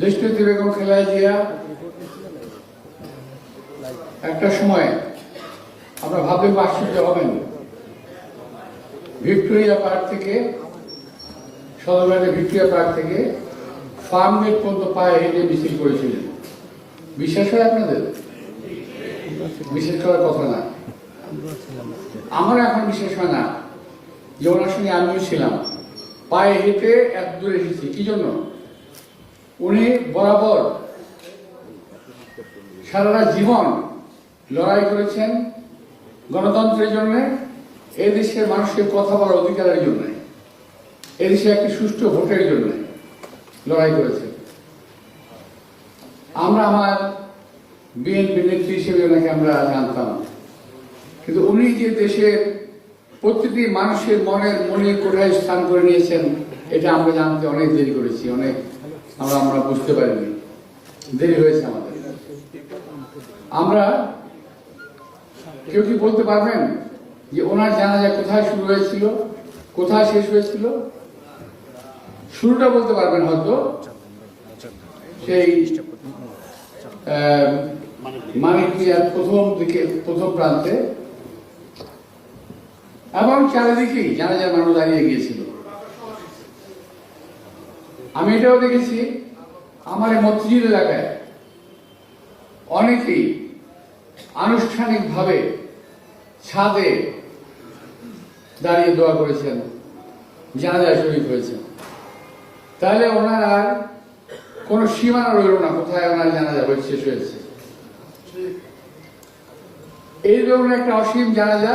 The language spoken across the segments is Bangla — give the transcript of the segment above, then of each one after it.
দেশনেত্রী বেগম খালেদা জিয়া একটা সময় আমরা ভাবলে আশ্চর্য হবেন, ভিক্টোরিয়া পার্ক থেকে সদরঘাটের ভিক্টোরিয়া পার্ক থেকে ফার্মগেট পর্যন্ত পায়ে হেঁটে মিছিল করেছিলেন। বিশ্বাস হয় আপনাদের? বিশ্বাস করার কথা না। আমার এখন বিশ্বাস হয় না যে ওনার সঙ্গে আমিও ছিলাম। পায়ে হেঁটে এত দূরে এসেছি কি জন্য? উনি বরাবর সারা জীবন লড়াই করেছেন গণতন্ত্রের জন্য, এদেশের মানুষের কথা বলার অধিকারের জন্য, এদেশে একটি সুষ্ঠু ভোটের জন্য লড়াই করেছেন। আমরা আমার বিএনপি নেত্রী হিসেবে ওনাকে আমরা জানতাম, কিন্তু উনি যে দেশের প্রতিটি মানুষের মনে কোথায় স্থান করে নিয়েছেন এটা আমরা জানতে অনেক দেরি করেছি, অনেক আমরা বুঝতে পারিনি, দেরি হয়েছে আমাদের। আমরা কেউ কি বলতে পারবেন যে ওনার জানাজা কোথায় শুরু হয়েছিল, কোথায় শেষ হয়েছিল? শুরুটা বলতে পারবেন হয়তো সেই মানিকমিয়ার প্রথম প্রান্তে, এবং চারিদিকেই জানাজার মানুষ দাঁড়িয়ে গিয়েছিল। আমি এটাও দেখেছি আমার এই মসজিদ এলাকায় অনেকেই আনুষ্ঠানিকভাবে ছাদে দাঁড়িয়ে দোয়া করেছেন, জানাজায় শরীক হয়েছেন। তাহলে ওনার আর কোন সীমানা রইল না কোথায় ওনার জানাজা শেষ হয়েছে। এই ধরনের একটা অসীম জানাজা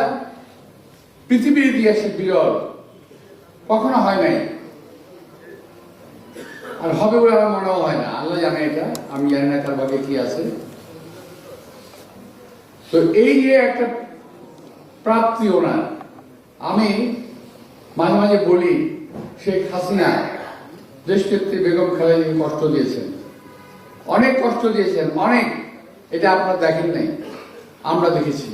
পৃথিবীর ইতিহাসে বিরল, কখনো হয় নাই, আর হবে বলে আমার মনেও হয় না। আল্লাহ জানে এটা, আমি জানি না তার ভাগে কি আছে। তো এই যে একটা প্রাপ্তি ওনার, আমি মাঝে মাঝে বলি শেখ হাসিনা দেশনেত্রী বেগম খালেদা কষ্ট দিয়েছেন, অনেক কষ্ট দিয়েছেন, অনেক। এটা আপনারা দেখেন নাই, আমরা দেখেছি।